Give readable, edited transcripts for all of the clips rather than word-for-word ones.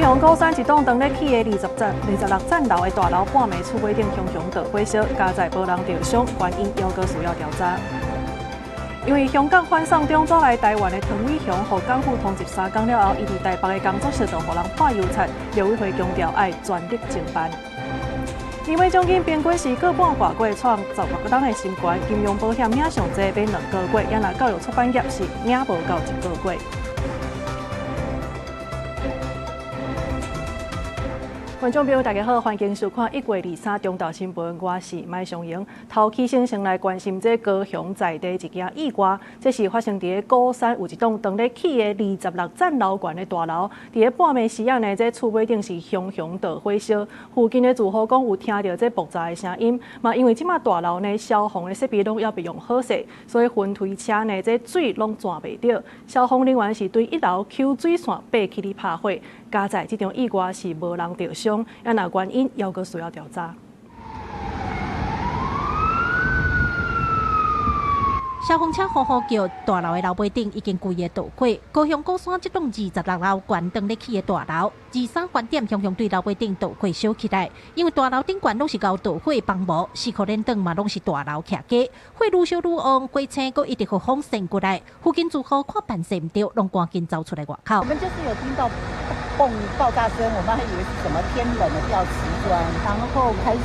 雄高山一栋当咧起的26层楼的大楼半暝厝尾顶熊熊着火烧，加载无人受伤，原因犹阁需要调查。因为香港反送中转来台湾的唐伟雄，和港府通缉3天了后，伊伫台北的工作室就互人判邮产，陆委会强调爱全力侦办。因为将近平均是个半挂过创16个人的新冠金融保险领上济买2个月，也若教育出版业是领无到1个月。观众朋友，大家好，欢迎收看1月23中昼新闻，我是麦尚莹。头起先来关心这高雄在地一件意外，这是发生伫高山有一栋当咧起的26层楼高的大楼，伫半暝时啊呢，这厝尾顶是熊熊着火烧。附近的住户讲有听到这爆炸的声音，嘛因为即马大楼呢消防的设备拢要备用好势，所以分推车呢这水拢转袂到。消防人员是对1楼抽水线爬起哩拍火。加在这场意外是无人受伤，也若原因犹阁需要调查。消防车呼呼叫，大楼的楼尾顶已经规个倒火。高雄高山这栋26楼悬当咧起的大楼，2、3饭店熊熊对楼尾顶倒火烧起来。因为大楼顶悬拢是高倒火帮无，4颗连灯嘛拢是大楼徛架，火愈烧愈旺，火青阁一直互风扇过来。附近住户看办事唔对，拢赶紧走出来外口。我们就是有听到嘣爆炸声，我们还以为是什么天冷了掉瓷砖，然后开始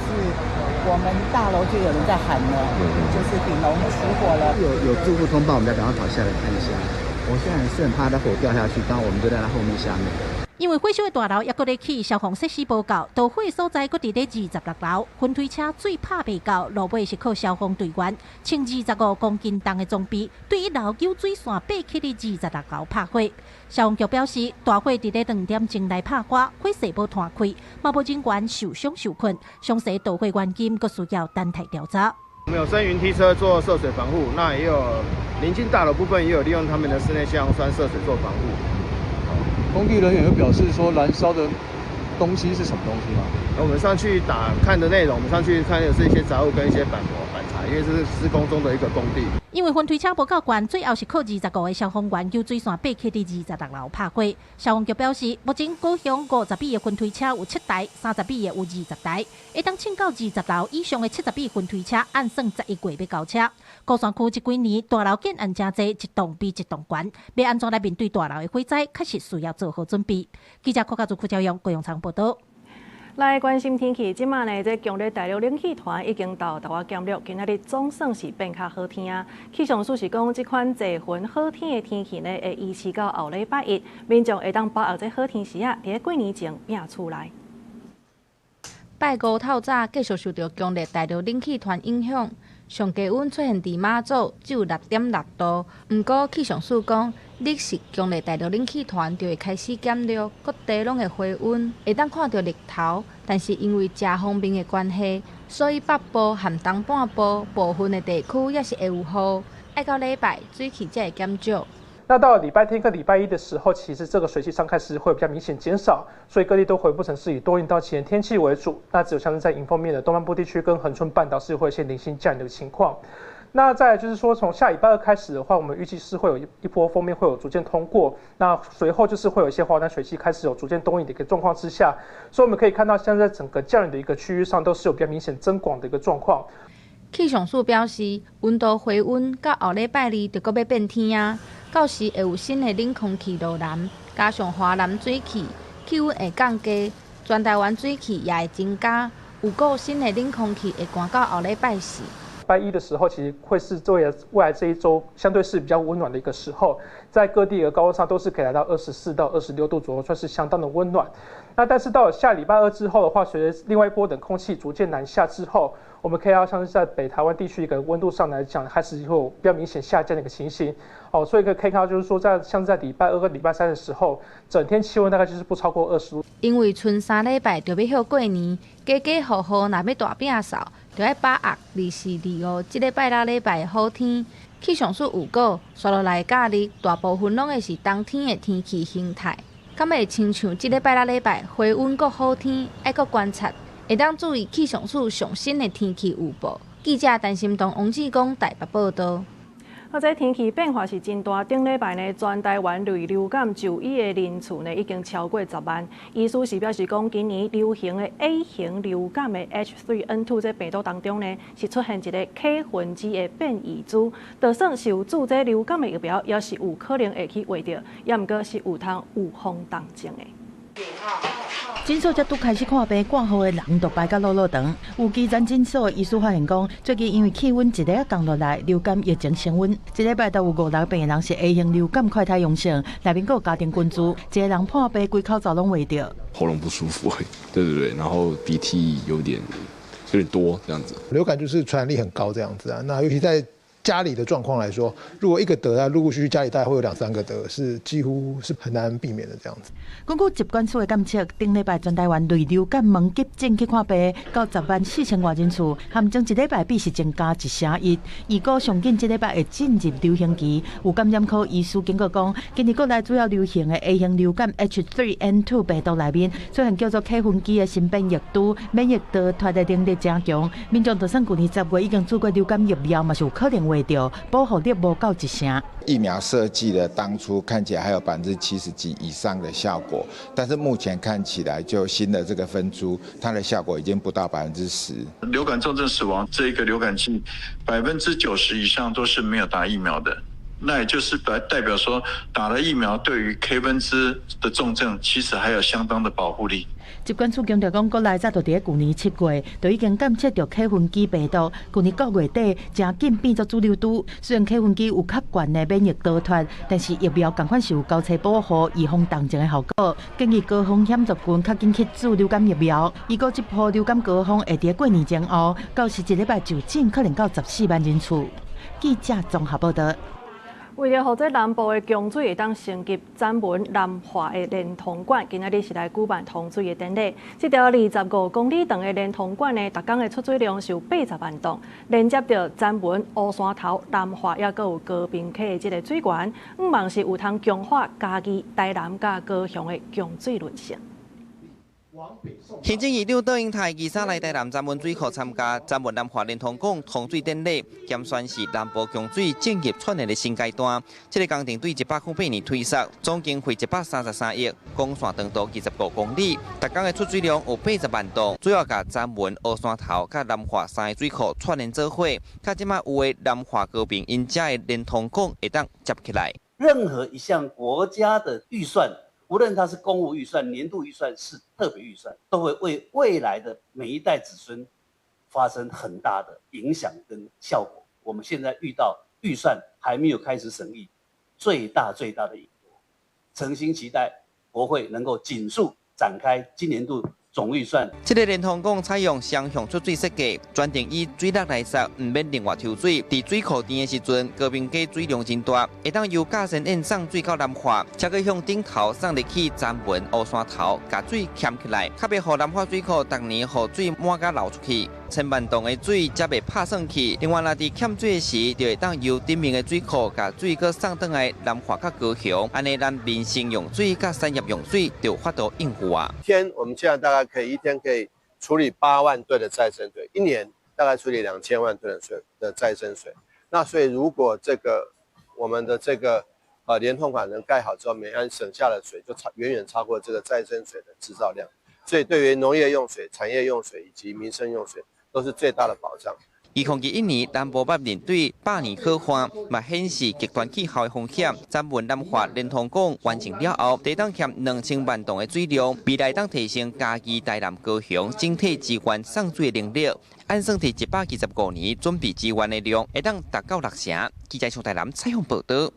我们大楼就有人在喊了，就是顶楼起火了。有住户通报，我们就赶快跑下来看一下。我现在是很怕它火掉下去，刚刚我们就在它后面下面。因为火烧的大楼也搁咧起，消防设施报告，导火所在搁伫咧26楼，分推车水拍袂到，路尾是靠消防队员称25公斤重的装备，对1楼救水线爬起的26楼拍火。消防局表示，大火伫咧2点钟来拍火，火势无断开，嘛无人员受伤受困，详细导火原因搁需要等待调查。我们有升云梯车做涉水防护，那也有临近大楼部分也有利用他们的室内消防栓涉水做防护。工地人员有表示说，燃烧的东西是什么东西吗？我们上去看的内容，我们上去看的是一些杂物跟一些板模板材，因为这是施工中的一个工地。因为分推车无够悬，最后是靠25个消防员救水线爬起伫26楼拍火。消防局表示，目前高雄50米的分推车有7台，30米的有20台，会当请到20楼以上的70米分推车，按算11月要交车。高山区这几年大楼建案真多，一栋比一栋悬，要安怎来面对大楼的火灾，确实需要做好准备。记者柯家朱朝阳高雄场报道。来关心天气，即马呢，这强烈大陆冷气团已经到台湾降落，今仔日总算是变较好天啊。气象署是讲，这款济云好天的天气呢，会维持到后礼拜1，民众会当把握这好天时啊，伫过年前拼厝内。拜5透早继续受到强烈大陆冷气团影响，上低温出现伫马祖，只有6.6度。不过气象署讲，日食强烈大陆冷气团就会开始减弱，各地拢会回温，会当看到日头。但是因为遮方面的关系，所以北部和东半部部分的地区也是会有雨，要到礼拜水气才会减少。那到了礼拜天跟礼拜1的时候，其实这个水汽上开始会比较明显减少，所以各地都回复成是以多云到晴的天气为主。那只有像是在迎风面的东半部地区跟恒春半岛是会有一些零星降雨的情况。那再来就是说，从下礼拜2开始的话，我们预计是会有一波锋面会有逐渐通过，那随后就是会有一些华南水汽开始有逐渐东移的一个状况之下，所以我们可以看到，现在整个降雨的一个区域上都是有比较明显增广的一个状况。气象署表示，温度回温到后礼拜2就搁要变天啊，到时会有新的冷空气落南，加上华南水汽，气温会降低，全台湾水汽也会增加，有个新的冷空气会赶到后礼拜4。礼拜1的时候，其实会是未来这一周相对是比较温暖的一个时候，在各地的高温上都是可以来到24到26度左右，算是相当的温暖。那但是到了下礼拜2之后的话，随着另外一波冷空气逐渐南下之后，我们可以像是在北台湾地区一个温度上来讲，开始会有比较明显下降的一个情形。所以可以看到就是说，像在礼拜2跟礼拜3的时候，整天气温大概就是不超过20度。因为剩3礼拜就要休过年，家家户户若要大摒扫，就要把握24、25这礼拜6礼拜的好天。气象署预告，接落来假日大部分拢会是冬天的天气形态。敢会亲像这礼拜6礼拜回温阁好天，爱阁观察，会当注意气象署上新的天气预报。记者陈心东、王志光台北报道。好在天气变化是真大，顶礼拜呢，全台湾类流感就医的人次呢已经超过10万。医师是表示讲，今年流行的 A 型流感的 H3N2 这病毒当中呢，是出现一个 K 分支的变异株，就算是有注这流感的疫苗，也是有可能会去获到，也毋过是有通有风当症的。诊所才拄开始看病挂号的人，都排甲落落长。有基层诊所的医师发现讲，最近因为气温一日啊降落来，流感疫情升温，一礼拜都有5-6病人是 A 型流感快筛阳性，内面还有家庭群聚，一个人破病，规口罩拢袂着。喉咙不舒服，对，然后鼻涕有点多这样子。流感就是传染力很高这样子啊，那尤其在家里的状况来说，如果一个得，陆陆续续家里大概会有2-3个得，是几乎是很难避免的这样子。根据疾管署的监测，顶礼拜全台湾类流感门急症去看病，到10.4万人次，含情一礼拜比是增加1%。预估上紧这礼拜会进入流行期。有感染科医师警告讲，今年国内主要流行的 A 型流感 H3N2 病毒内面出现叫做 K 分支的新变异株，免疫逃脱的能力真强。民众就算去年10月已经注过流感疫苗，嘛是有可能会着保护力无够1%。疫苗设计的当初看起来还有70%几以上的效果，但是目前看起来就新的这个分株，它的效果已经不到10%。流感重症死亡这一个流感季，90%以上都是没有打疫苗的。那也就是代表说，打了疫苗对于 K 分支的重症，其实还有相当的保护力。疾管署强调讲，国内早就伫去年7月就已经监测到 K 分支病毒，去年9月底真紧变作主流株。虽然 K 分支有较悬的免疫逃脱，但是疫苗同款是有高层保护、预防重症的效果。建议高风险族群较紧去注流感疫苗。预估这波流感高峰会伫过年前后，到时一礼拜就诊可能到14万人次。记者综合报道。为了让这南部的供水会当升级，展文南华的连通管今仔日是来举办通水的典礼。这条25公里长的连通管呢，每天的出水量是有80万吨，连接着展文、乌山头、南华，也阁有高屏溪的这个水源，希望是有通强化嘉义、台南甲高雄的供水路线。行政院长杜英泰23来台南展文水库参加展文南华连通港通水典礼，兼宣示南部供水正入串联的新阶段。这个工程对108年推设，总经费133亿，公线长度25公里，每天的出水量有80万吨，主要甲展文、乌山头、甲南华3个水库串联做伙，甲即马有的南华高屏因遮的连通港会当接起来。任何一项国家的预算，无论它是公务预算、年度预算、是特别预算，都会为未来的每一代子孙发生很大的影响跟效果。我们现在遇到预算还没有开始审议，最大的隐忧，诚心期待国会能够紧速展开今年度总预算。这个连通港采用双向出水设计，专程以水落来塞，唔免另外抽水。伫水库甜的时阵，高屏溪水量真大，会当由嘉善沿送水到南华，才可以向顶头送入去展文、乌山头，把水牵起来，较袂互南华水库逐年雨水满甲流出去。1000万吨的水才袂拍算去。另外，若伫欠水时，就会当由顶面的水库把水搁送转来南华甲高雄，安尼咱民生用水甲产业用水就发度应付啊。我们现在大概一天可以处理8万吨的再生水，一年大概处理2000万吨的水的再生水。那所以如果我们的连通管能盖好之后，每安省下的水就远远超过这个再生水的制造量。所以对于农业用水、产业用水以及民生用水，都是最大的保障。2021年南部捌面对百年可旱，嘛显示极端气候的风险。展文南华连通港完成了后，地当欠2000万吨的水量，未来当提升嘉义、台南、高雄整体资源送水的能力。按算伫125年准备资源的量，会当达到6成。记者从台南采访报道。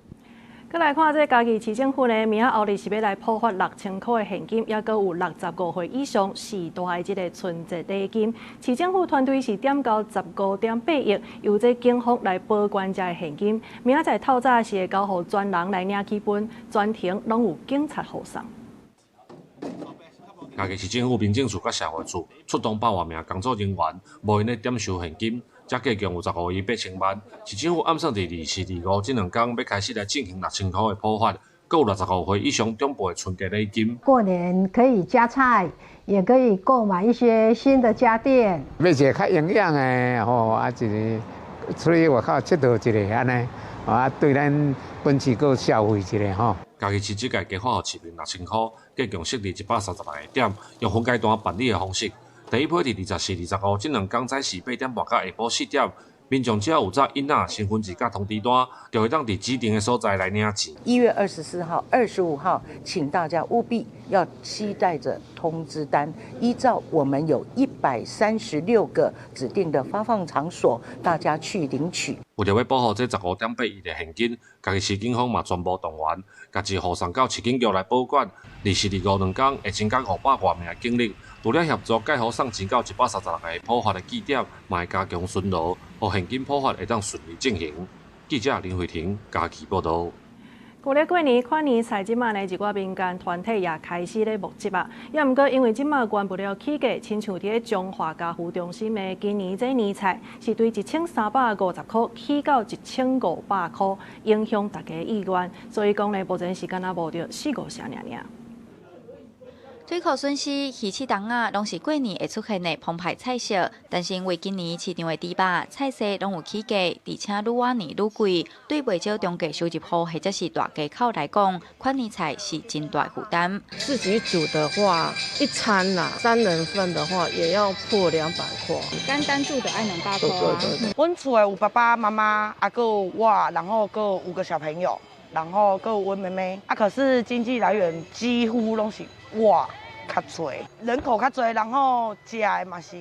再来看这嘉义市政府呢，明仔后日是要来普发6000块的现金，也阁有65岁以上4大的这个春节礼金。市政府团队是点到15.8亿，由这警方来保管这现金。明仔载透早是会交予专人来领起本，全程拢有警察护送。嘉义市政府民政处甲社会处出动100多名工作人员，无因咧点收现金。才计共有15亿8千万，市政府暗算伫24、25这2天要开始来进行6000块的普发，还有65岁以上长辈的春节礼金。过年可以加菜，也可以购买一些新的家电。要一个较营养的吼，一个出去外口佚佗一个安尼，啊，对咱本市个消费一下吼。嘉义市这届加发予市民6000块，计共设立136个点，用分阶段办理的方式。第一批伫24、25这2天早时8点半到下晡4点。民众只要有载囡仔身份证甲通知单，就会当伫指定的所在来领钱。1月24号、25号，请大家务必要携带着通知单，依照我们有136个指定的发放场所，大家去领取。为着要保护这15点8亿的现金，嘉义市警方嘛全部动员，家己护送到市警局来保管。24、25 2天会增加500多名的警力，除了协助介护送钱到136个普发的据点，嘛会加强巡逻，让现金普发会当顺利进行。记者林慧婷嘉义报道。过了过年，跨年菜即马呢，一寡民间团体也开始咧募集啊。也毋过，因为即马关不了起价，亲像伫中华家福中心的今年这年菜是对1350块起到1500块，影响大家意愿。所以讲呢，目前是敢若募着4-5成尔。水库笋丝、鱼翅冬啊，拢是过年会出现的澎湃菜色。但是因为今年市场的猪肉、菜色拢有起价，而且愈晚年愈贵，对袂少中价收入户或者是大家口来讲，款年菜是真大负担。自己煮的话，一餐啦，3人份的话也要破200块。单煮的爱200块啊。对。阮厝有爸爸妈妈，还有我，然后还有5个小朋友。然后还有阮妹妹啊，可是经济来源几乎拢是我较多，人口较多，然后食的嘛是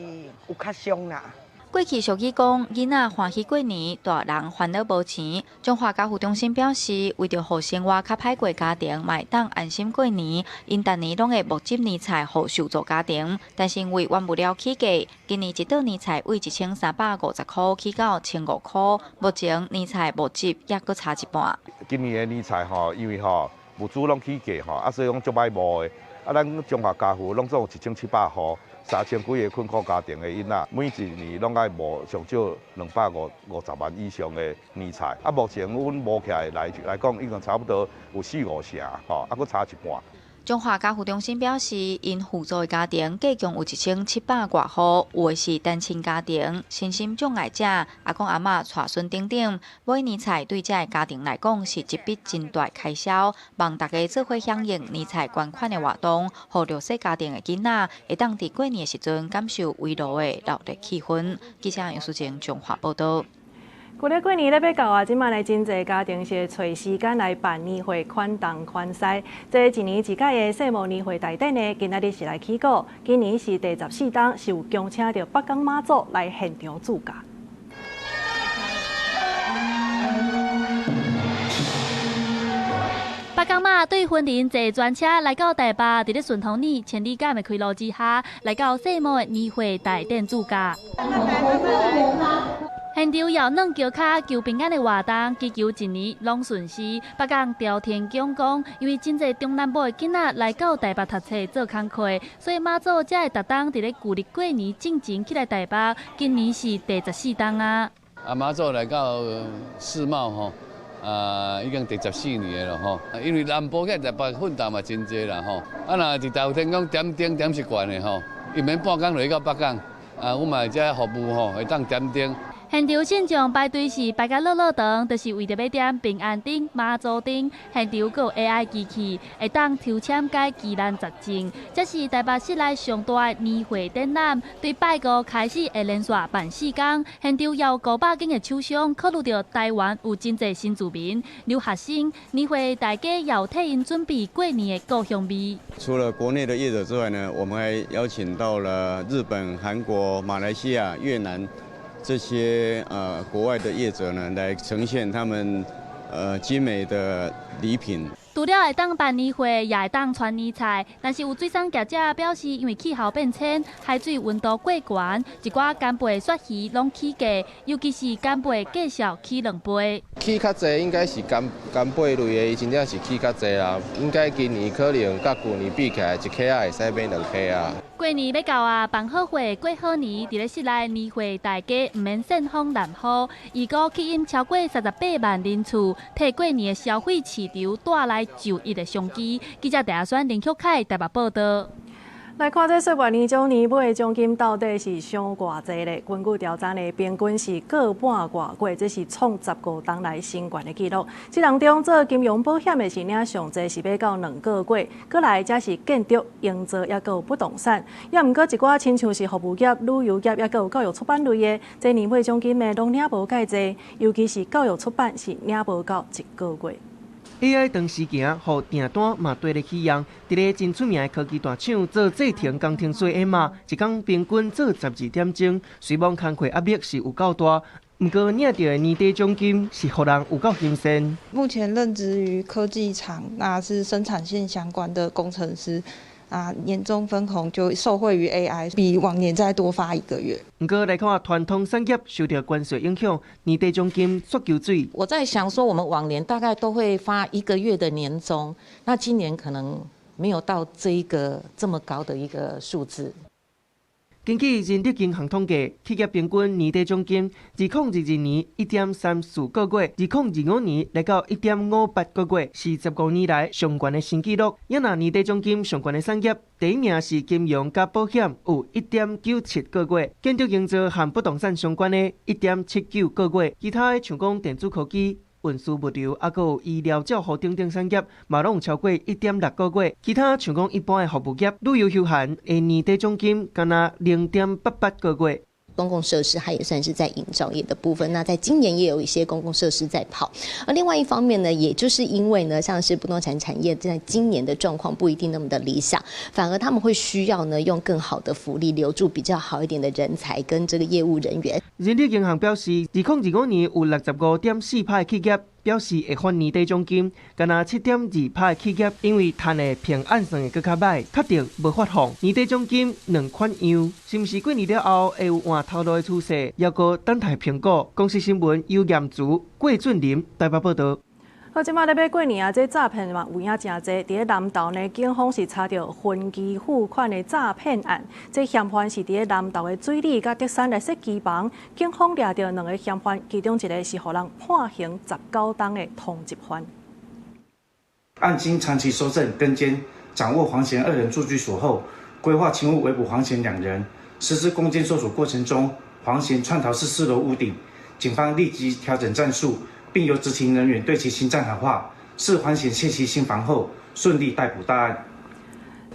有较凶啦。过去俗语讲，囡仔欢喜过年，大人烦恼无钱。中华家福中心表示，为着互生活较歹过家庭，嘛会当安心过年，因逐年拢会募集年菜互受助家庭。但是因为完不了起价，今年一道年菜为1350块起到1500块，目前年菜募集也搁差一半。今年的年菜吼，因为吼物资拢起价吼，所以讲足歹募的。咱中华家福拢总有1700户，3000几个困苦家庭的囡仔，每一年拢爱募上少250万以上的年菜。目前阮募起来来讲，已经差不多有4-5成，搁差一半。中华家福中心表示，因互助的家庭计共有1700多户，有的是单亲家庭、身心障碍者、阿公阿嬷带孙等等。买年菜对这个家庭来讲是一笔真大开销，望大家做伙响应年菜捐款的活动，互弱势家庭的囡仔会当伫过年的时阵感受围炉的热烈气氛。记者杨淑静中华报道。过了过年咧要到啊，即马来真侪家庭是找时间来办年会、款东款西。这一年一届的世贸年会台顶呢，今仔日是来起稿。今年是第14档，是有恭请到北港妈祖来现场主驾。北港妈对婚礼坐专车来到台北，伫咧顺风里千里感的开路之下，来到世贸的年会台顶主驾。现场摇软桥卡求平安的活动，祈求一年拢顺时。北港朝天宫讲，因为真侪中南部的囡仔来到台北读册做工课，所以妈祖才会特当伫咧旧历过年进前起来台北。今年是第14档啊。妈祖来到世贸吼，已经第14年了吼。因为南部嘅台北混搭嘛真侪啦吼。若伫朝天宫点灯点习惯的吼，伊免半工落到北港，我嘛遮服务吼会当点灯。现场现场排队是排甲热堂，就是为着要点平安灯、妈祖灯。现场阁有 AI 机器，会当抽签解疑难杂症。这是台北市内上大的年会展览，对拜五开始会连续办4天。现场有500间的厂商，考虑到台湾有真侪新住民、留学生，年会大家也有替因准备过年的故乡味。除了国内的业者之外呢，我们还邀请到了日本、韩国、马来西亚、越南。这些国外的业者呢，来呈现他们精美的礼品。除了会当办年会，也会当传年菜，但是有水产业者表示，因为气候变迁，海水温度过悬，一寡干贝、鳝鱼拢起价，尤其是干贝介绍起2倍。起较济应该是干贝类的，真正是起较济啦。应该今年可能甲旧年比起来，1克啊会使买2克啊。过年要到啊，办好会过好年，伫咧室内年会大家唔免扇风淋雨，预估吸引超过38万人次，替过年的消费市场带来就业的商机。记者陈亚轩、林旭凯台北报道。来看这说年终年尾的奖金到底是伤偌济咧？根据调查呢，平均是个半外过，这是创15冬来新高的记录。这当中做金融保险的是领上济是要到2个月，过来则是建筑、营造，也有不动产，也毋过一寡亲像是服务业、旅游业，也有教育出版类的，这年尾奖金的拢领无介济，尤其是教育出版是领无到1个月。AI 长时行，互订单嘛对得起用。伫咧真出名的科技大厂做制停工程税的嘛，一工平均做12点钟，虽望工课压力是有够大，不过领到的年底奖金是互人有够新鲜。目前任职于科技厂，那是生产线相关的工程师。年终分红就受惠于 AI， 比往年再多发1个月。不过来看传统产业受到关税影响，年底奖金缩求水。我在想说，我们往年大概都会发1个月的年终，那今年可能没有到这么高的一个数字。根据人力银行统计，企业平均年底奖金2022年1.34个月，2025年来到1.58个月，是15年来上悬的新纪录。也拿年底奖金上悬的产业，第一名是金融加保险，有1.97个月；建筑营造和不动产相关的1.79个月，其他的像讲电子科技、运输物流，还有医疗照护等等产业，嘛拢有超过1.6个月。其他像讲一般的服务业、旅游休闲的年底奖金，敢若0.88个月。公共设施它也算是在营造业的部分，那在今年也有一些公共设施在跑。而另外一方面呢，也就是因为呢，像是不动产产业在今年的状况不一定那么的理想，反而他们会需要呢用更好的福利留住比较好一点的人才跟这个业务人员。人力银行表示，2025年有65.4%的企业表示会发年底奖金，敢若7.2%的企业因为赚的偏暗算的更较歹，确定无发放年底奖金2款样，是毋是过年了后会有换头路的趋势？要个等待评估。公司新闻由严竹、郭俊林台北报道。好，即马咧要过年啊，这诈骗嘛有影真侪。伫咧南投呢，警方是查到分期付款的诈骗案。这嫌犯是伫咧南投的水里甲德山来设机房，警方抓到2个嫌犯，其中一个是互人判刑19冬的通缉犯。案经长期搜证跟监，掌握黄嫌2人住居所后，规划勤务围捕黄嫌2人。实施攻坚搜索过程中，黄嫌窜逃至4楼屋顶，警方立即调整战术。并由执勤人员对其心脏喊话，视黄嫌窃其心房后，顺利逮捕大案。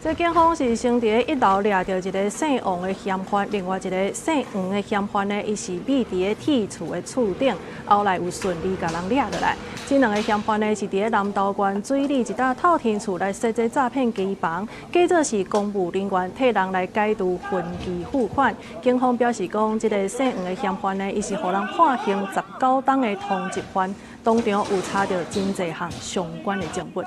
这警方是先伫1楼抓到一个姓王的嫌犯，另外一个姓黄的嫌犯呢，伊是秘伫咧铁厝的厝顶，后来有顺利甲人抓落来。这2个嫌犯呢，是伫咧南投县水里一搭透天厝来设这诈骗机房，假作是公务人员替人来解除分期付款。警方表示讲，这个姓黄的嫌犯呢，伊是互人判刑19冬的通缉犯，当场有查到真侪项相关的证物。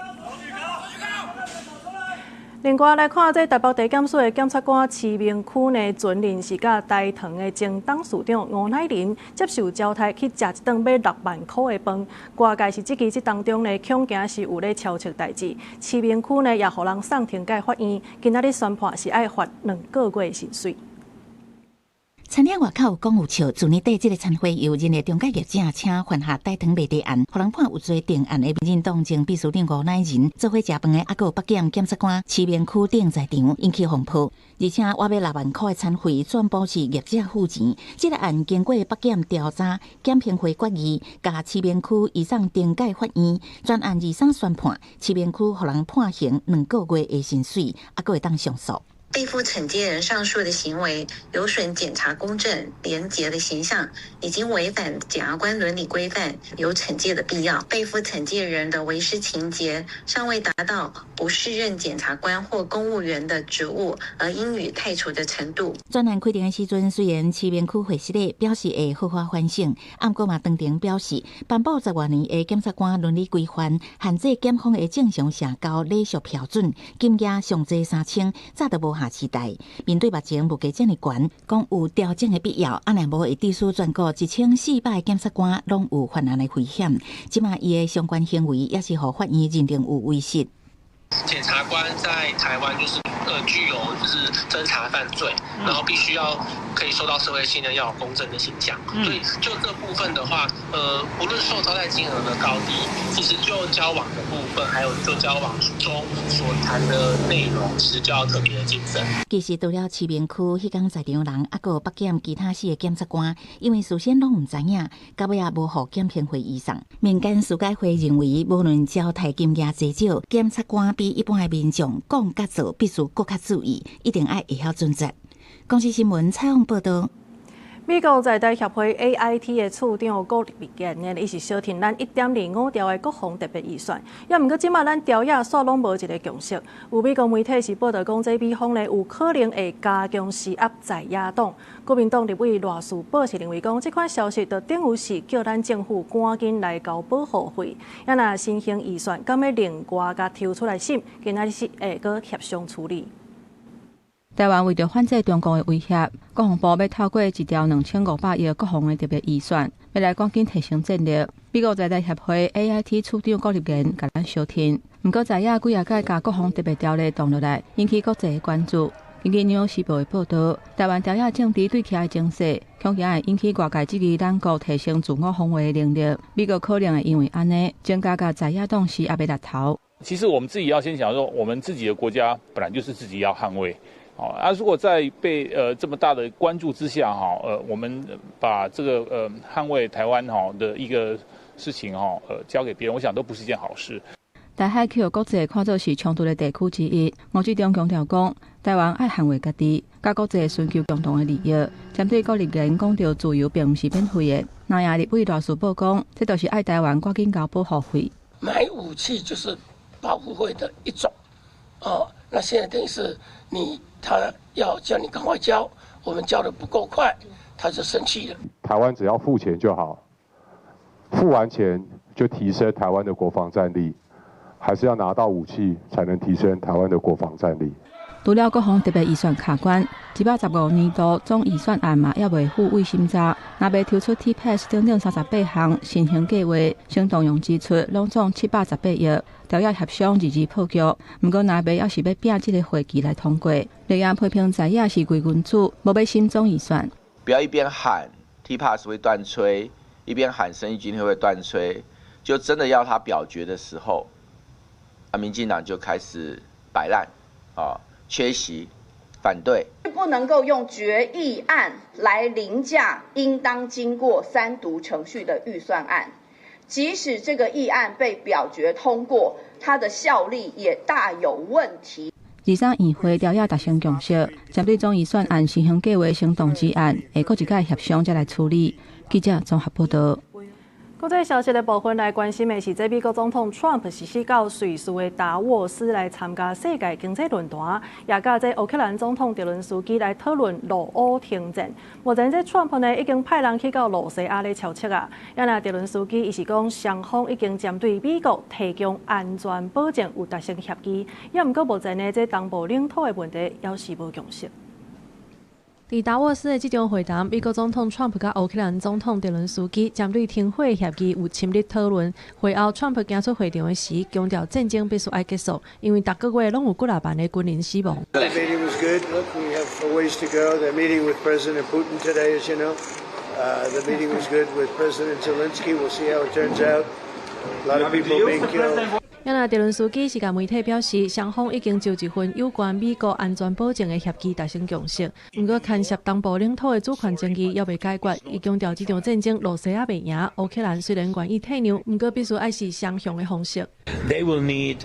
另外来看，这台北地检署的检察官市民区内准任是甲台糖的前董事长吴乃麟接受招待去食一顿买6万块的饭，大概是这当中呢，恐惊是有咧超测代志。市民区呢也互人送庭介法院，今仔日宣判是爱罚2个月的薪水。餐厅外口讲有笑，去年底这个餐会由人的中介业者请犯下台糖卖地案，互人判有罪定案的民进党前秘书长吴乃仁，做伙食饭的还有北检检察官市民区顶在场引起风波，而且我买6万块的餐费全部是业者付钱。这个案经过北检调查，检评会决议，甲市民区移送庭介法院，专案移送宣判，市民区互人判刑2个月的薪水，还会当上诉。背负惩戒人上述的行为有损检察公正廉洁的形象，已经违反检察官伦理规范，有惩戒的必要。背负惩戒人的违失情节尚未达到不适任检察官或公务员的职务而应予汰除的程度。专案规定的时阵，虽然市民区会室内表示会合法反省，不过嘛当庭表示，颁布10多年的检察官伦理规范，限制检方的正常社交礼俗标准，金额上济3000，早就无期待。面对目前物价这么悬，讲有调整的必要，若无会致使全国1400个检察官拢有犯案的危险。即马伊的相关行为也是互法院认定有违失。检察官在台湾就是具有就是侦查犯罪，然后必须要可以受到社会信任，要有公正的形象。所以就这部分的话，不论受招待金额的高低，其实就交往的部分，还有就交往中所谈的内容，其实就要特别的谨慎。其实除了市民区迄间在场人，还有北检其他4个检察官，因为事先拢唔知影，到尾也无互检评会移送。民间司改会认为，无论交代金额多少，检察官比一般的民众讲甲做必须更较注意，一定要会晓准则。公司新闻采访报道。美国在台协会 AIT 的处长郭立坚呢，伊是小停咱1.25兆的国防特别预算，也毋过即马咱朝野煞拢无一个共识。有美国媒体是报道讲，这美方呢有可能会加强施压在野党。国民党立委赖士宝是认为讲，这款消息就等于是叫咱政府赶紧来交保护费。也若新型预算敢要另外甲抽出来审，今仔日是会搁协商处理。台湾为着反制中国的威胁，国防部要透过1条2500亿国防的特别预算，要来赶紧提升战力。美国在台协会 AIT 处长郭立坚甲咱相挺，不过在野几啊届甲国防特别条例动落来，引起国际的关注。根据《纽约时报》的报道，台湾朝野政治对起的情势，恐惊会引起外界质疑咱国提升自我防卫的能力。美国可能会因为安尼，增加甲在野党施压的力头。其实我们自己要先想说，我们自己的国家本来就是自己要捍卫。如果在被这么大的关注之下我们把这个捍卫台湾的一个事情交给别人，我想都不是一件好事。台海区国际看作是冲突的地区之一，吴志忠强调讲，台湾爱捍卫家己，甲国际寻求共同的利益。针对郭立坚讲到自由并不是免费的，南亚立委赖士宝讲，这都是爱台湾赶紧交保护费。买武器就是保护费的一种，那现在等于是他要叫你赶快交，我们交的不够快，他就生气了。台湾只要付钱就好，付完钱就提升台湾的国防战力，还是要拿到武器才能提升台湾的国防战力。除了国防特别预算卡关，115年度总预算案嘛也未付卫星查，若未抽出 TPS 等等38项新型计划，省动用支出拢总718亿。朝野协商日破局，不过若未要是要拼这个会期来通过，立院批评在野是伪君子，无要审总预算。不要一边喊 TPS 会断炊，一边喊生育津贴会断炊，就真的要他表决的时候，民进党就开始摆烂缺席反对。不能够用决议案来凌驾应当经过3读程序的预算案。即使这个议案被表决通过，它的效力也大有问题。23议会朝野达成共识，针对总预算案施行计划行动之案，会搁一届协商再来处理。记者综合报道。国际消息的部分来关心的是，这美国总统 Trump 是去到瑞士的达沃斯来参加世界经济论坛，也甲这乌克兰总统泽伦斯基来讨论俄乌停战。目前这 Trump 呢已经派人去到罗西亚来敲测啊，也那泽伦斯基伊是讲双方已经针对美国提供安全保证有达成协议，也毋过目前呢这东部领土的问题也是无共识。在达沃斯的这场会谈，美国总统 Trump 甲乌克兰总统泽伦斯基针对停火协议有深入讨论。会后 ，Trump 行出会场的时，强调战争必须要结束，因为逐个月拢有几啊万的军人死亡。The meeting was good. Look, we have a ways to go. The meeting with President Putin today, as you know, the meeting was good with President Zelensky. We'll see how it turns out. A lot of people being killed. 也那泽伦斯基是甲媒体表示，双方已经就一份有关美国安全保证的协议达成共识。不过，牵涉东部领土的主权争议也未解决。伊强调，这场战争罗西亚未赢，乌克兰虽然愿意退让，不过必须爱是双向的方式。They will need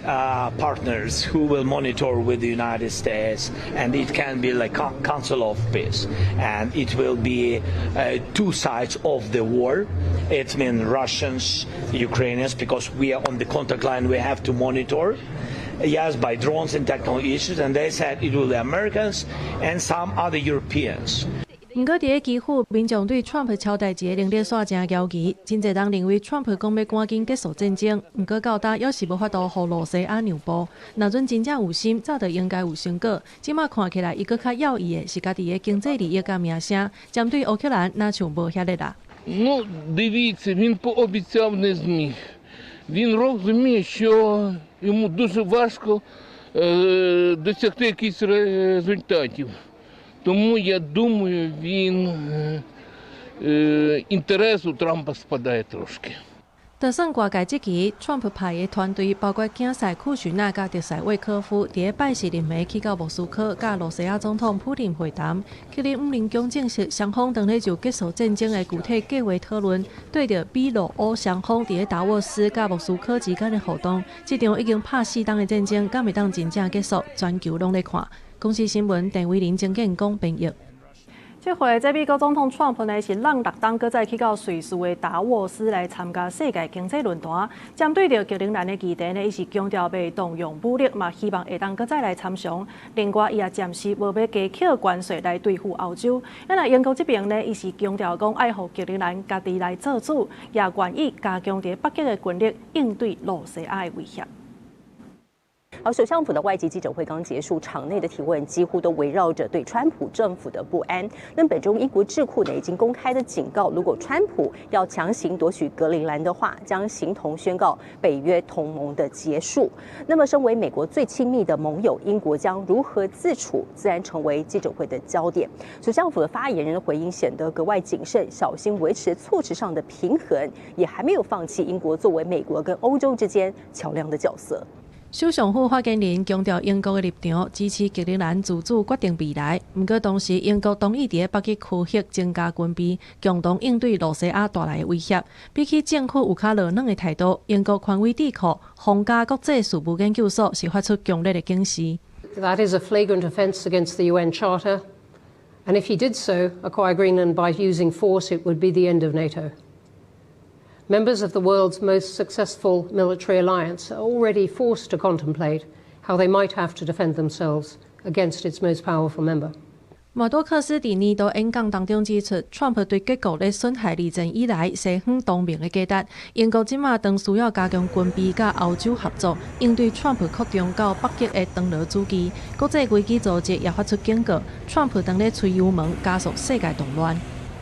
partners who will monitor with the United States, and it can be like Council of Peace, and it will be two sides of the war. It means Russians, Ukrainians, because we are on the contact line. We have to monitor, yes, by drones and technical issues, and they said it will be Americans and some other Europeans. 不过，伫个基辅，民众对 Trump 超代志的能力煞真焦急，真侪人认为 Trump 讲要赶紧结束战争，不过到今还是无法度互罗西亚让步。若准真正有心，早就应该有成果。即马看起来，伊搁较要义的是家己的经济利益甲名声，针对乌克兰那像无遐力啦。Ну, дивіться, він пообіцяв не зміг. Він розуміє, що йому дуже важко досягти якихось результатів. Тому я думаю, інтерес у Трампа спадає трошки.就算外界即期，Trump 派的团队包括竞赛库许纳甲特塞维科夫，伫拜四任暝去到莫斯科，甲罗西亚总统普林会谈。去年5年中证实，双方当日就结束战争的具体计划讨论。对着比罗欧双方伫达沃斯甲莫斯科之间的互动，这场已经拍4冬的战争，敢会当真正结束？全球拢在看。公司新闻，陈伟林、郑建讲编译。这回美国总统川普呢是让6冬搁再去到瑞士的达沃斯来参加世界经济论坛，针对着格陵兰的议题呢，伊是强调袂动用武力嘛，希望会当搁再来参详。另外，伊也暂时无要加扣关税来对付欧洲。英国这边呢，伊是强调讲爱互格陵兰家己来做主，也愿意加强伫北极的军力应对罗西亚的威胁。而首相府的外籍记者会刚结束，场内的提问几乎都围绕着对川普政府的不安。那本周英国智库呢已经公开的警告，如果川普要强行夺取格陵兰的话，将形同宣告北约同盟的结束。那么，身为美国最亲密的盟友，英国将如何自处，自然成为记者会的焦点。首相府的发言人的回应显得格外谨慎，小心维持措辞上的平衡，也还没有放弃英国作为美国跟欧洲之间桥梁的角色。首相府发言人强调英国的立场，支持格陵兰自主决定未来。不过，同时英国同意伫北极区域增加军备，共同应对罗西亚带来的威胁。比起政府有较落软的态度，英国权威智库皇家国际事务研究所是发出强烈的警示。That is a flagrant offence against the UN Charter, and if he did so, acquire Greenland by using force, it would be the end of NATO. Members of the world's most successful military alliance are already forced to contemplate how they might have to defend themselves against its most powerful member. 马多克斯伫年度演讲当中指出 ，Trump 对各国咧损害二战以来西方同盟的价值，英国即马当需要加强军备甲欧洲合作，应对 Trump 扩张到北极的登陆主义。国际危机组织也发出警告 ，Trump 当咧吹油门，加速世界动乱。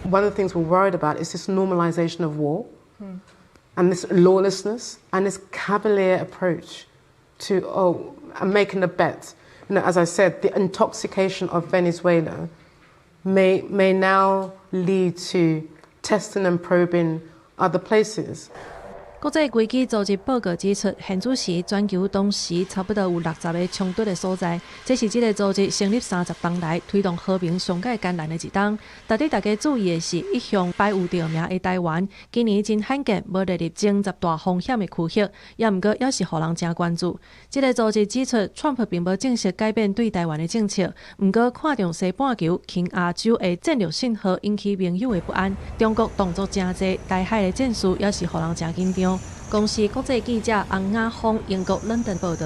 One of the things we're worried about is this normalization of war. And this lawlessness and this cavalier approach to I'm making a bet. As I said, the intoxication of Venezuela may now lead to testing and probing other places. 国际危机组织报告指出，现此时全球当时差不多有60个冲突的所在，这是这个组织成立30冬来推动和平上界艰难的一冬。值得大家注意的是，一向排有著名的台湾，今年真罕见无列入前10大风险的区域，也毋过也是互人真关注。这个组织指出 ，Trump 并无正式改变对台湾的政策，毋过看中西半球轻亚洲的战略信号，引起盟友的不安。中国动作真多，台海的战事也是互人真紧张。公司国际记者洪雅芳英国伦敦报道。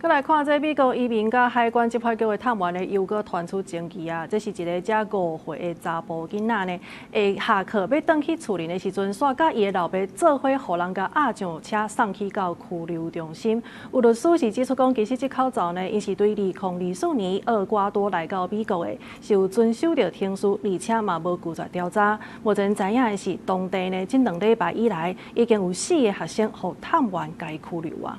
再来看这美国移民甲海关执法局的探员呢，又搁传出争议啊！这是一个才5岁的查甫囡仔呢，会下课要转去厝里的时阵，煞甲伊的老爸做伙，互人甲押上车送去到拘留中心。有律师是指出讲，其实这口罩呢，伊是对2024年厄瓜多来到美国的，是有遵守着停书，而且嘛无拒绝调查。目前知影的是，当地呢，这2礼拜以来，已经有4个学生互探员该拘留啊。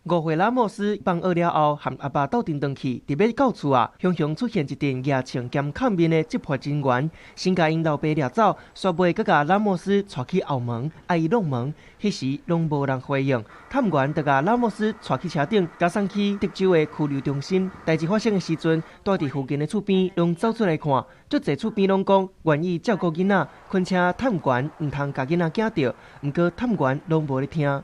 5岁拉莫斯放学了后，和阿爸斗阵回去，特别到厝啊，雄雄出现一阵牙青兼抗面的执法人员，先甲因老爸掠走，煞袂佮甲拉莫斯带去后门，爱伊弄门。迄时拢无人回应，探员就甲拉莫斯带去车顶，加送去德州的拘留中心。代志发生的时阵，住伫附近的厝边拢走出来看，足侪厝边拢讲愿意照顾囡仔，恳请探员唔通甲囡仔惊着，毋过探员拢无咧听。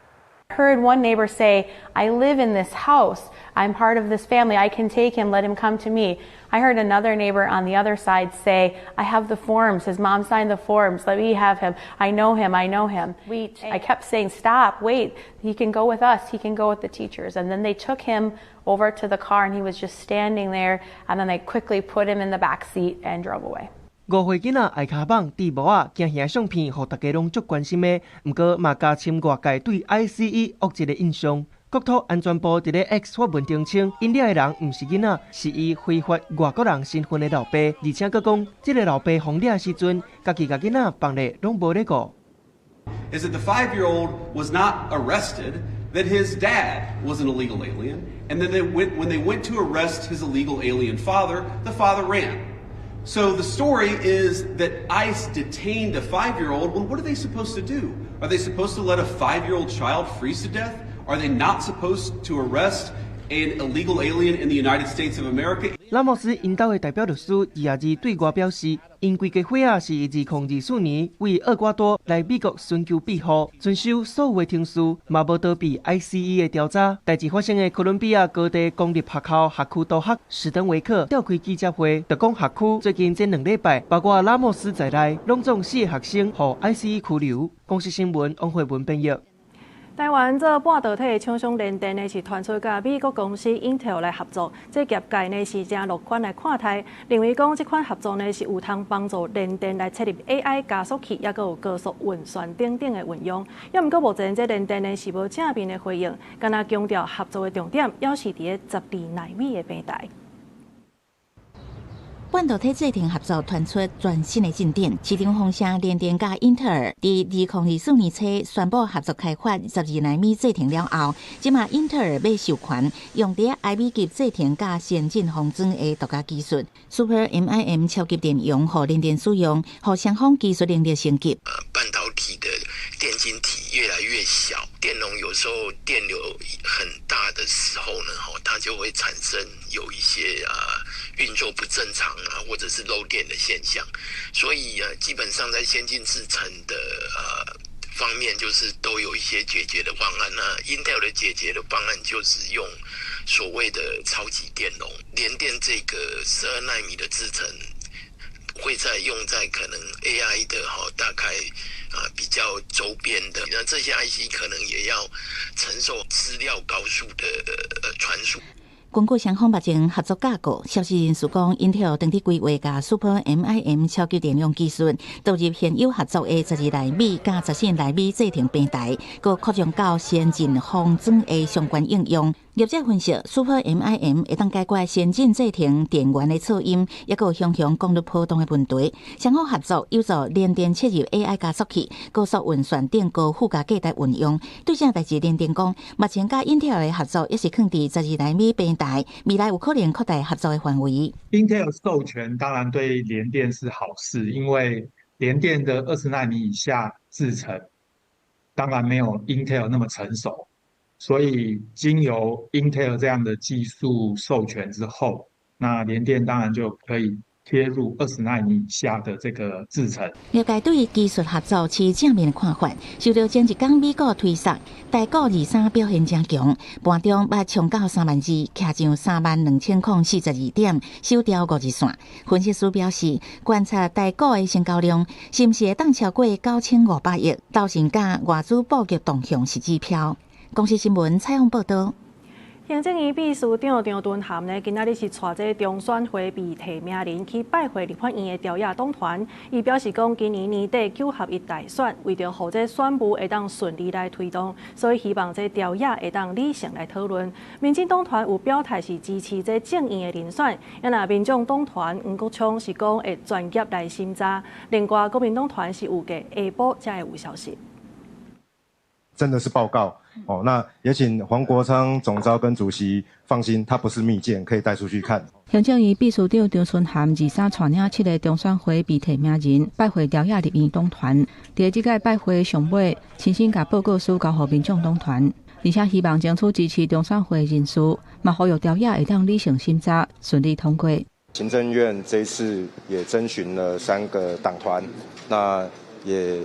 Heard one neighbor say, I live in this house. I'm part of this family. I can take him. Let him come to me. I heard another neighbor on the other side say, I have the forms. His mom signed the forms. Let me have him. I know him. I know him. I kept saying, stop, wait. He can go with us. He can go with the teachers. And then they took him over to the car and he was just standing there. And then they quickly put him in the back seat and drove away. 5岁囡仔爱卡网、直播啊、惊吓相片，互大家拢足关心的。毋过嘛加深外界对 ICE 恶质的印象。国土安全部伫咧 X 发文澄清，因掠的人毋是囡仔，是伊非法外国人身份的老爸，而且佫讲，即个老爸被掠时阵，家己甲囡仔放咧拢无咧顾。Is that the 5-year-old was not arrested that his dad was an illegal alien, and then when they went to arrest his illegal alien father, the father ran. So the story is that ICE detained a 5-year-old. Well, what are they supposed to do? Are they supposed to let a 5-year-old child freeze to death? Are they not supposed to arrest an illegal alien in the United States of America? 拉莫斯因兜的代表律师2日对外表示，因规家伙仔是2024年为厄瓜多来美国寻求庇护，遵守所有的程序，嘛无逃避 ICE 的调查。代志发生的哥伦比亚高地公立学校学区督学史登维克召开记者会，就讲学区最近这2礼拜，包括拉莫斯在内，拢总4个学生获 ICE 拘留。公司新闻王慧文编译。台湾做半导体厂商联电呢是传出甲美国公司 Intel 来合作，这业界呢是正乐观来看待，认为讲这款合作呢是有通帮助联电来设立 AI 加速器，也佮有高速运算等等的运用。要毋过目前这联电呢是无正面的回应，敢若强调合作的重点要是伫个12奈米的平台。半导体制定合作传出全新的进展，市场风声联电甲英特尔伫2024年初宣布合作开发12奈米制程了后，即马英特尔要授权用伫 IB 级制程甲先进封装的独家技术 Super MIM 超级电容，互联电使用，互双方技术能力升级。半导体的电晶体越来越小，电容有时候电流很大的时候呢，它就会产生有一些运作不正常或者是漏电的现象，所以基本上在先进制程的方面，就是都有一些解决的方案。那 Intel 的解决的方案就是用所谓的超级电容，联电这个12奈米的制程会用在可能 AI 的大概比较周边的，那这些 IC 可能也要承受资料高速的传输。根据双方目前合作架构，消息人士讲 ，Intel 当地规划甲 Super MIM 超级电容技术导入现有合作的12奈米加14奈米制程平台，佮扩张到先进封装的相关应用。业者分析 ，Super MIM 会当解决先进制程电源的噪音，也佮影响功率波动的问题。双方合作有助联电切入 AI 加速器、高速运算等高附加价值运用。对这代志，联电讲，目前甲 Intel 的合作也是放伫12奈米平台，未来有可能扩大合作的范围。Intel 授权当然对联电是好事，因为联电的20奈米以下制程，当然没有 Intel 那么成熟。所以，经由 Intel 这样的技术授权之后，那联电当然就可以切入20奈米以下的这个制程。了解对技术合作持正面的看法，受到前一天美国推测，台股23表现真强，盘中捌冲到3万字，徛上32042点，收掉50日线。分析师表示，观察台股的成交量，是毋是会当超过9500亿，到时甲外资布局动向是指标。公司新闻采访报道。行政院秘书长张敦涵呢，今仔日是带这中选会被提名人去拜会立法院的调野党团。伊表示讲，今年年底9合1大选，为着让这选务会当顺利来推动，所以希望这调野会当理性来讨论。民进党团有表态是支持这正义的人选，也那民众党团黄国昌是讲会专业来审查。另外，国民党团是预计下晡才会有消息。真的是报告哦，那也请黄国昌总召跟主席放心，他不是密件，可以带出去看。行政院秘书长张春涵23带领7个中选会被提名人拜会调野立院党团，在这个拜会上尾，亲身把报告书交予民众党团，而且希望争取支持中选会人士，嘛呼吁调野会当理性审查，顺利通过。行政院这一次也征询了3个党团，那也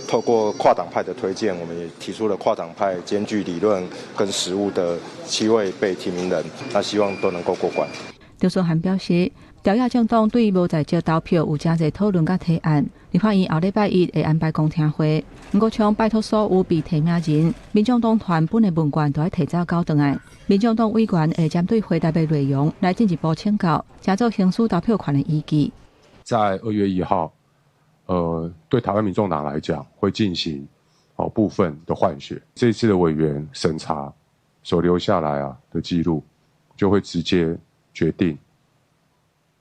透过跨党派的推荐，我们也提出了跨党派兼具理论跟实务的7位被提名人，那希望都能够过关。张春涵表示，调野政党对无在籍投票有真侪讨论甲提案，立法院后礼拜1会安排公听会。黄国昌拜托所有被提名人，民众党团本的文件都要提早交回来。民众党委员会针对回答的内容来进一步请教，加做行使投票权的依据。在2月1号。对台湾民众党来讲，会进行部分的换血。这一次的委员审查所留下来的记录，就会直接决定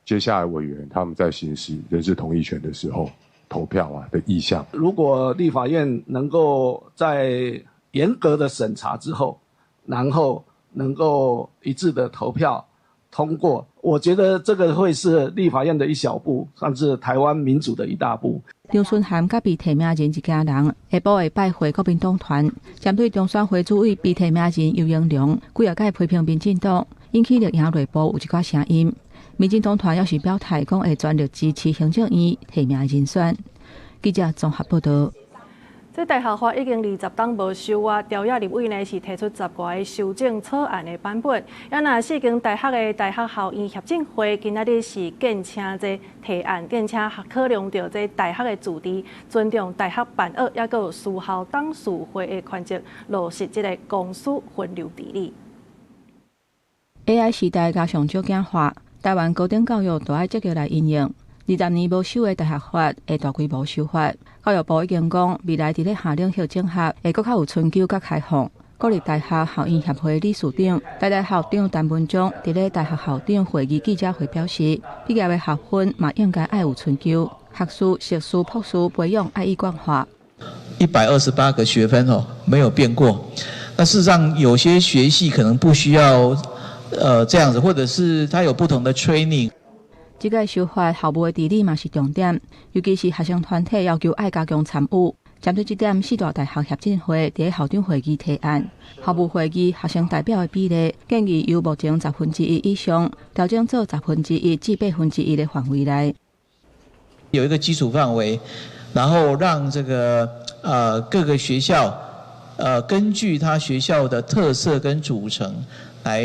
接下来委员他们在行使人事同意权的时候投票的意向。如果立法院能够在严格的审查之后，然后能够一致的投票通过。我觉得这个会是立法院的一小步，算是台湾民主的一大步。张顺涵甲被提名人一家人下晡会拜会国民党团，针对中选会主委被提名人游盈良几日批评民进党，引起绿营内部有一寡声音。民进党团要是表态讲会全力支持行政院提名人选。记者综合报道。这大校法已经20档无修啊，调阅立委呢是提出10外个修正草案的版本。也若四间大学的大学校院协进会今仔日是建请这提案，建请考量到这大学的主题，尊重大学办学，也有私校董事会的权责，落实这个公私分流治理。AI 时代加上少子化，台湾高等教育都要积极来应用。20年无修的大学法会大规模修法，教育部已经讲，未来伫咧下领校整合会更较有春秋甲开放。国立大学校院协会理事长、台大校长陈文忠伫咧大学校长会议记者会表示，毕业的学分嘛应该爱有春秋，学士、硕士、博士培养爱一贯化。128个学分没有变过。那事实上有些学系可能不需要这样子，或者是它有不同的 training。这个修法校务的治理嘛是重点，尤其是学生团体要求爱加强参与。针对这点，四大大学协进会伫校长会议提案，校务会议学生代表的比例建议由目前1/10以上调整做1/1至1/8的范围内。有一个基础范围，然后让这个各个学校根据他学校的特色跟组成来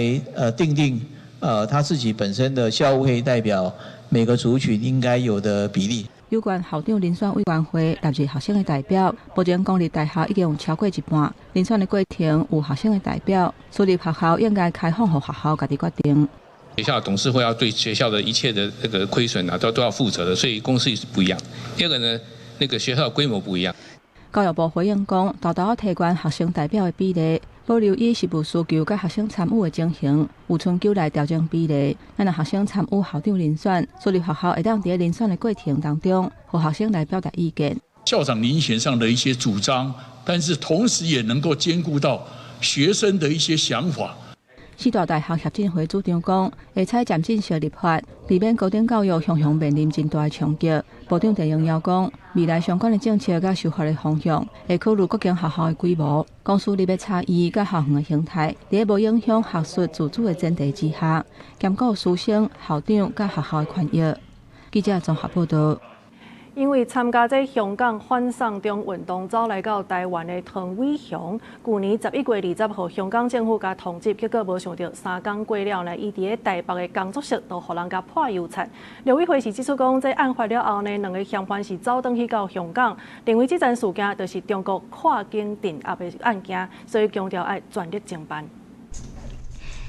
定定他自己本身的校务会代表每个族群应该有的比例。有关校长遴选委员会纳入学生的代表，目前公立大校已经有超过一半，遴选的过程有学生的代表，私立学校应该开放予学校家己决定。学校董事会要对学校的一切的这个亏损都要负责的，所以公司也是不一样。第二个呢，那个学校的规模不一样。教育部回应讲，大大提悬学生代表的比例，保留以实务需求甲学生参与的情形，有春秋来调整比例。咱学生参与校长遴选，私立学校会当伫遴选的过程当中，和学生来表达意见。校长遴选上的一些主张，但是同时也能够兼顾到学生的一些想法。四大大学协进会主张讲，会采渐进式立法，避免高等教育常常面临真大的冲击。部长陈荣耀讲，未来相关的政策甲修法的方向，会考虑各间学校的规模、公私立的差异甲校园的形态，伫无影响学术自主的前提之下，兼顾师生、校长甲学校的权益。记者综合报道。因为参加这香港反送中运动走来到台湾的唐伟雄，去年11月20号，香港政府甲通缉，结果无想到3天过了呢，伊伫咧台北的工作室都互人甲破邮残。陆委会是指出讲，这案发了后呢，2个嫌犯是走转去到香港，认为这件事件就是中国跨境镇压的案件，所以强调要全力侦办。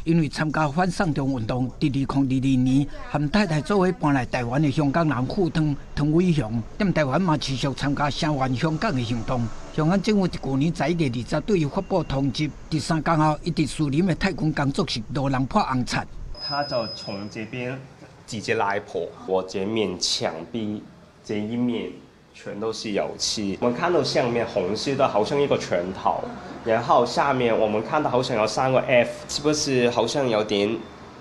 因为参加反送中运动，伫2022年，和太太做伙搬来台湾的香港人傅汤伟雄，踮台湾嘛持续参加声援香港的行动。香港政府去年11月20对伊发布通缉，第3天后，伊伫树林的太空工作室路人破暗杀。他就从这边直接拉破，我这面墙壁这一面全都是油漆。我们看到上面红色的好像一个拳头，然后下面我们看到好像有3个 F， 是不是好像有点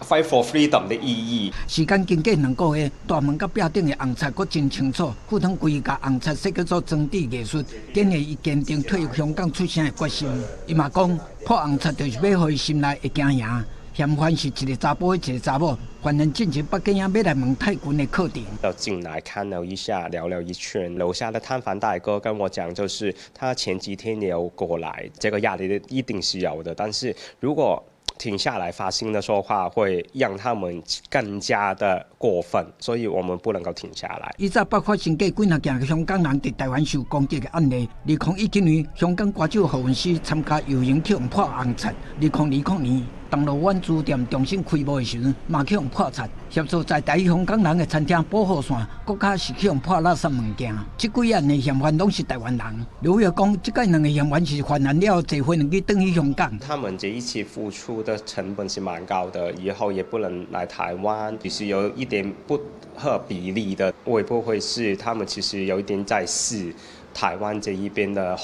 Fight for Freedom 的意义？时间经过2个月，大门甲壁顶的红漆阁真清楚。傅汤规甲红漆设计做装置艺术，展现伊坚定退香港出声的决心。伊嘛讲，破红漆就是要互伊心内会惊赢。嫌犯是一个查甫一个查某，犯人进前北京要来问太君的课程。要进来看了一下，聊了一圈，楼下的摊贩大哥跟我讲，就是他前几天也有过来，这个压力一定是有的，但是如果停下来发新的说话，会让他们更加的过分，所以我们不能够停下来。以早北发生过几件香港人在台湾受攻击的案例。2019年，香港歌手何韵诗参加游行去用破红漆。2020年，铜锣湾书店重新开幕的时阵，嘛去用破漆。协助在台香港人的餐厅保护线，国家是去用破垃圾物件。这几案的嫌犯拢是台湾人。刘月讲，这个2个嫌犯是犯案了，坐飞机转去香港。他们这一次付出的成本是蛮高的，以后也不能来台湾，其实有一点不合比例的。会不会是他们其实有一点在试台湾这一边的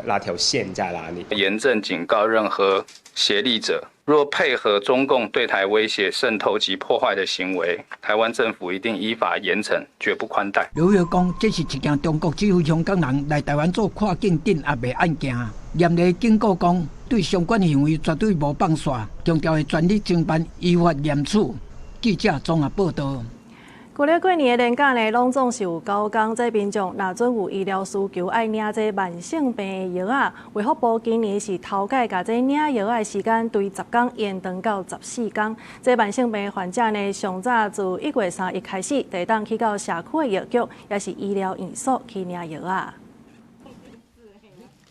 那条线在哪里？严正警告任何协力者，若配合中共对台威胁、渗透及破坏的行为，台湾政府一定依法严惩，绝不宽待。刘月讲，这是一件中国指挥香港人来台湾做跨境镇压的案件，严厉警告讲，对相关行为绝对无放煞，强调会全力侦办，依法严处。记者综合报道。过了过年的年假呢，拢总是有9天，这民众若准有医疗需求，爱领这慢性病的药啊。卫福部今年是头届把这领药的时间对10天延长到14天。这慢性病患者呢，上早自1月3日开始，得当去到社区的药局，也是医疗院所去领药啊。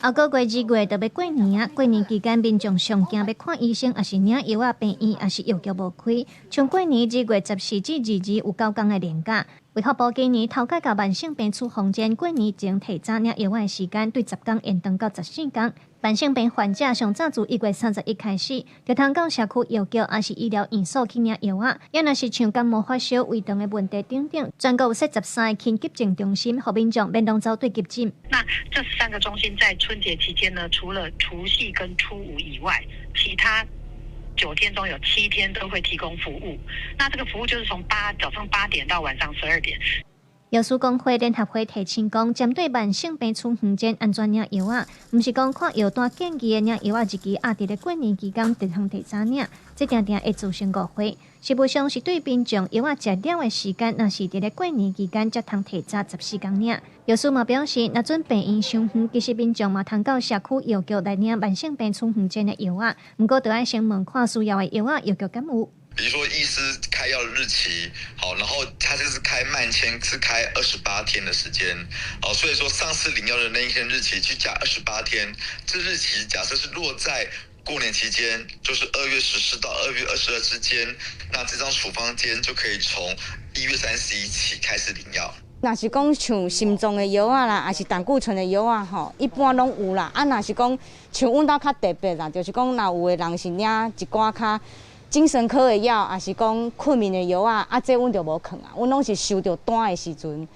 后个月2月就要过年啊！过年期间，民众上惊要看医生，也是领药啊，病院也是药局无开。从过年2月14至22有9天的年假，卫福部今年头届甲慢性病处方针，过年前提早领药的时间对10天延长到14天。慢性病患者上早自1月31开始，就通到社区药局也是医疗院所去领药啊。也若是像感冒发烧、胃肠的问题等等，全国有13个轻急症中心，让民众免拢走对急诊。那这3个中心在春节期间呢，除了除夕跟初5以外，其他9天中有7天都会提供服务。那这个服务就是从早上8点到晚上12点。药师工会联合会提醒讲，针对慢性病处方针安全领药啊，毋是讲看药单建议的领药啊，日期压伫咧过年期间就通提早领，这定定会造成误会。实务上是对民众药啊食了的时间，若是伫咧过年期间，才通提早14天领。药师嘛表示，若准病院伤远，其实民众嘛通到社区药局来领慢性病处方针的药啊，毋过就要先问看需要的药啊，药局敢有。比如说医师开药的日期，好，然后他就是开慢签是开28天的时间，好，所以说上次领药的那一天日期去加28天，这日期假设是落在过年期间，就是2月14到2月22之间，那这张处方笺就可以从1月31起开始领药。若是讲像心脏的药啊啦，也是胆固醇的药啊，吼，一般拢有啦。啊，若是讲像阮兜较特别啦，就是讲若有的人是领一寡较精神科的药，也是讲困眠的药啊，这阮就无囥啊，阮拢是收到单的时阵，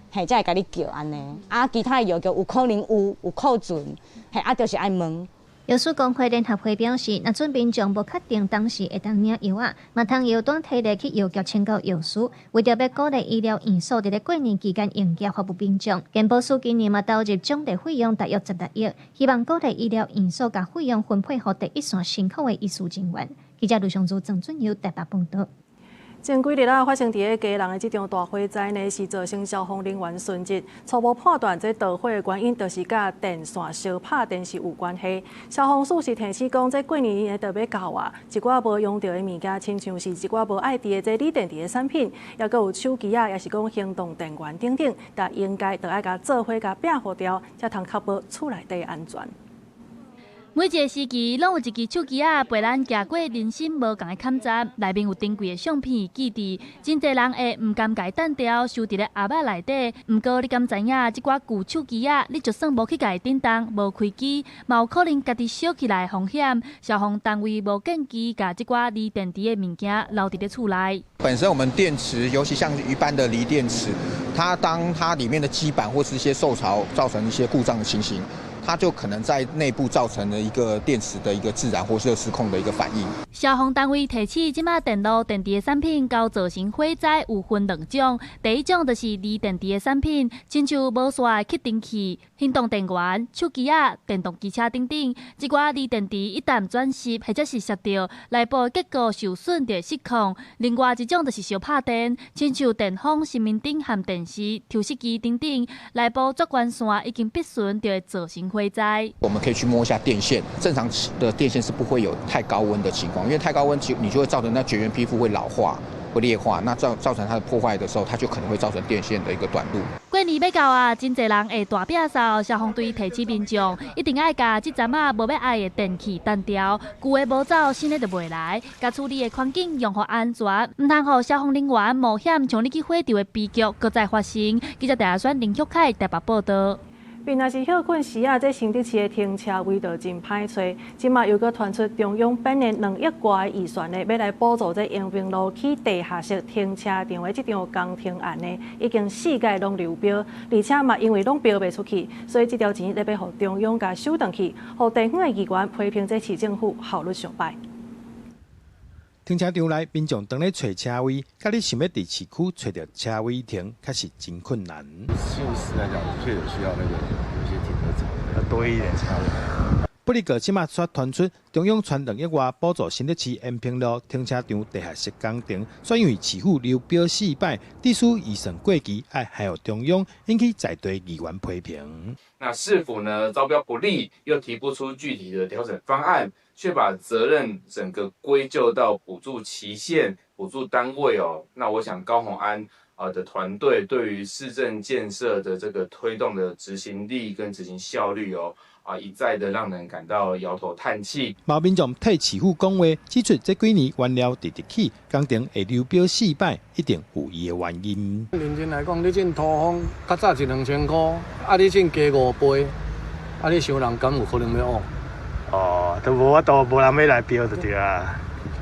嘿，才会甲你叫安尼。啊，其他的药局有可能有库存，嘿，就是爱问。药师工会联合会表示，若准民众无确定当时会当领药啊，嘛通药单摕来去药局请教药师，为着要鼓励医疗院所伫咧过年期间营业服务民众，健保署今年嘛投入奖励费用大约16亿，希望鼓励医疗院所甲费用分配予第一线辛苦的医师人员。记者卢尚珠、郑准佑台北报道。前几日发生伫个家人的这场大火灾呢，是造成消防人员损失。初步判断，这导火的原因就是甲电线烧拍电是有关系。消防署是提醒讲，这过年就要到啊，一寡无用到的物件，亲像是一寡无爱滴的这锂电池的产品，也佫有手机啊，也是讲行动电源等等，但应该就爱甲做伙甲摒好掉，才通确保厝内底安全。每一个时期，拢有一支手机啊，陪咱行过人生无共的坎站，内面有珍贵的相片记忆。真侪人会唔甘甲伊单掉，收伫咧盒仔内底。毋过你敢知影，即寡旧手机啊，你就算无去甲伊叮当，无开机，嘛有可能家己烧起来风险。消防单位无建议甲即寡锂电池的物件留伫咧厝内。本身我们电池，尤其像一般的锂电池，当它里面的基板或是一些受潮，造成一些故障的情形。它就可能在内部造成了一个电池的一个自燃或是失控的一个反应。消防单位提醒，即马电路、电池的产品交造成火灾有分2种，第一种就是锂电池的产品，亲像无线的启动器、行动电源、手机啊、电动机车等等。即寡锂电池一旦转湿或者是烧掉，内部结构受损就会失控。另外一种就是烧拍电，亲像电风、生命灯和电视、抽湿机等等，内部绝缘线已经破损就会造成火灾。我们可以去摸一下电线，正常的电线是不会有太高温的情况，因为太高温你就会造成那绝缘皮肤会老化、会裂化，那造成它的破坏的时候，它就可能会造成电线的一个短路。过年要到啊，真侪人会大摒扫，消防队提醒民众一定爱甲即阵啊无要爱的电器单掉，旧的无走，新的就袂来。甲处理的环境用好安全，唔通互消防人员冒险从你去火场的悲剧搁再发生。记者台下选林旭凯台北报道。并若是休困时啊，这新竹市的停车位就真歹找。即马又搁传出中央本年2亿外的预算呢，要来补助这延平路起地下室停车场的这场工程案呢，已经4届拢流标，而且嘛因为拢标袂出去，所以这条钱得要互中央甲收回去，互地方的议员批评这市政府效率上歹。停车场内民众当咧找车位，甲你想要伫市区找到车位停，确实真困难。就实来讲，确实需要有些停车场要多一点车位。不哩个即马却传出中央传2亿外补助新竹市延平路停车场地下室工程，却因为市府流标4摆，地书预算过期，还有中央，引起在地议员批评。那是否呢招标不利，又提不出具体的调整方案，却把责任整个归咎到补助期限、补助单位哦？那我想高虹安的团队对于市政建设的这个推动的执行力跟执行效率一再的让人感到摇头叹气。毛民众替市府讲话，指出这几年原料直直起，工程会流标4摆，一定有伊的原因。认真来讲，你进土方较早1-2000块，你进加5倍，你想人敢有可能要往？都无法度，无人要来标就对啊。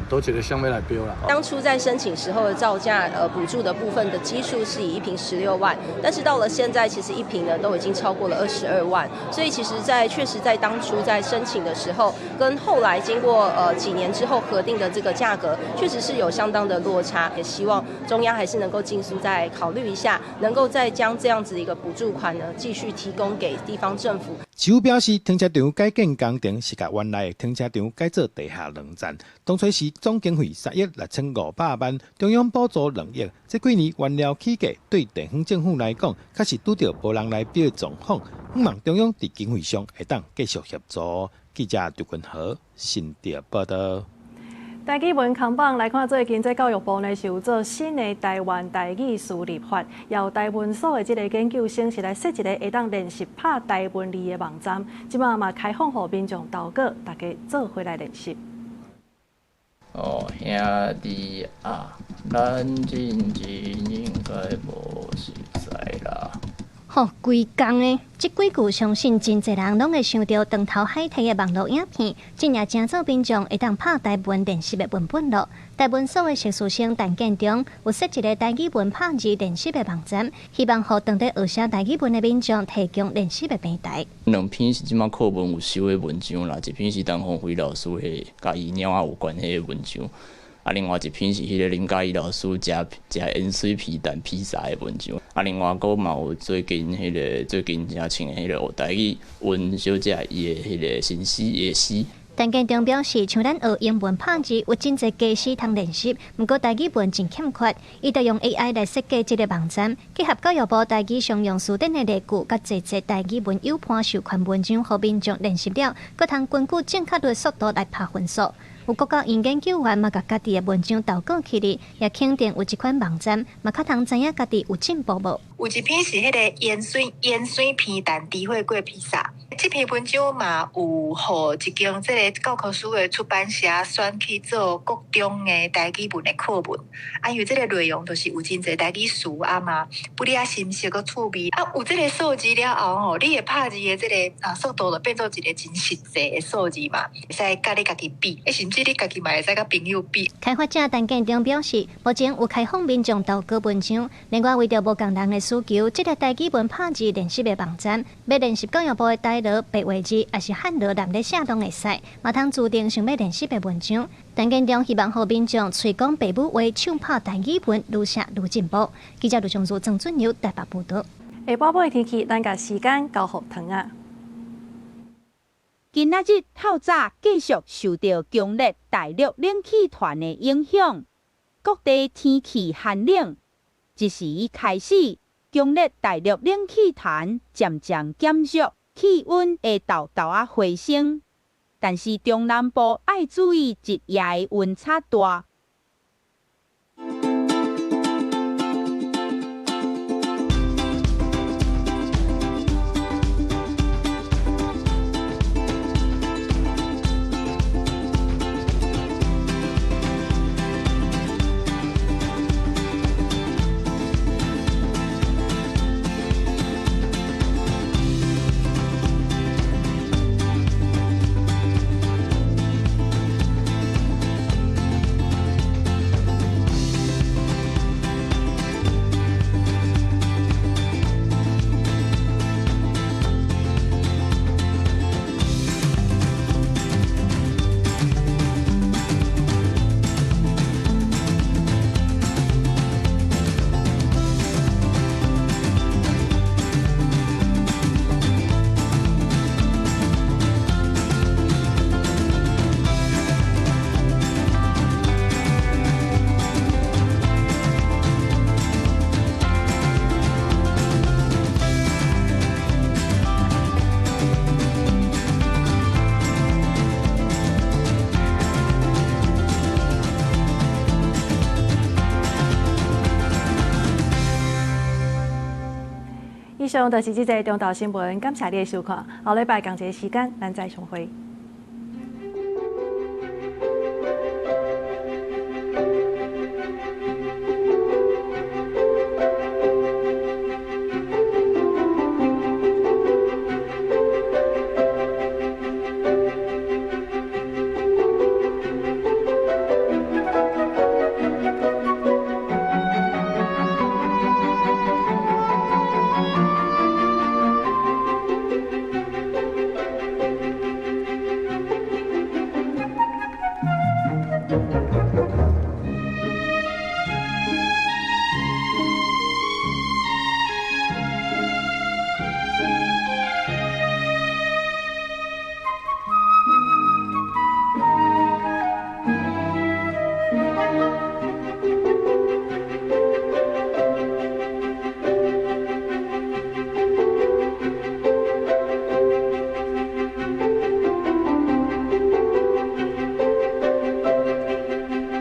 都觉得像没来标了。当初在申请时候的造价补助的部分的基数是以1坪16万，但是到了现在，其实1坪呢都已经超过了22万，所以其实确实在当初在申请的时候，跟后来经过几年之后核定的这个价格，确实是有相当的落差。也希望中央还是能够尽速再考虑一下，能够再将这样子一个补助款呢继续提供给地方政府。市府表示，停车场改建工程是把原来的停车场改做地下冷站，当初是总经费3亿6500万，中央补助2亿。这几年原料起价，对地方政府来讲，确实拄到无人来标的状况。希望中央伫经费上会当继续协助。记者杜君豪新竹报道。台语文扛棒来看，最近在教育部呢是有做新的台湾台语词立法，由台文所的这个研究生是来设一个会当练习拍台文字的网站，即马嘛开放予民众投稿，大家做回来练习。兄弟啊，咱真真应该无实在啦。规工的，这几句相信真侪人拢会想到长头海提的网络影片，真也真做民众会当拍台文练习的文本咯。台文所的实习生陈建中有设一个台语文拍字练习的网站，希望予当地学写台语文的民众提供练习的平台。2篇是即马课文有收的文章啦，一篇是陈鸿辉老师的甲医鸟有关系的文章。另外一篇是迄个林嘉怡老师食盐水皮蛋披萨的文章。另外佫嘛有最近诚穿的迄个学台语文小姐伊的迄个新诗夜诗。陈建中表示，像咱学英文拍字有真侪假诗通练习，不过台语文真欠缺，伊就用 AI 来设计这个网站，结合教育部台语常用词典的例句，甲侪台语文有判授权文章，互民众练习了，佫通根据正确的速度来拍分数。有国家研究员嘛，甲家己的文章投稿起嚟，也肯定有一款网站，嘛较通知影家己有进步无。有一篇是迄个盐水皮蛋低火锅披萨，这篇文章嘛有互一间这个教科书的出版社选去做国中的台语文的课文。因为这个内容都是有真侪台语词嘛，不哩新鲜个趣味。有这个数字了后你的拍字的这个速度就变做一个真实际的数字嘛，会使甲你家己比，甚至你家己嘛会使甲朋友比。开发者陈建中表示，目前有开放民众投稿文章，另外为着无共人的需求，这个台语文拍字练习的网站，要练习教育部的台语、白话字，还是汉语南咧写拢会使，嘛通注定想要练习的文章。陈建中希望互民众随讲白母话，唱拍台语文，愈写愈进步。记者卢尚如、郑俊友台北报道。下晡尾天气，咱甲时间交互糖啊。今仔日透早继续受到强烈大陆冷气团的影响，各地天气寒冷。一时开始，强烈大陆冷气团渐渐减弱，气温会豆豆回升。但是中南部要注意一夜的温差大。上就是这个中岛新闻，感谢你的收看，后礼拜同一个时间咱再相会。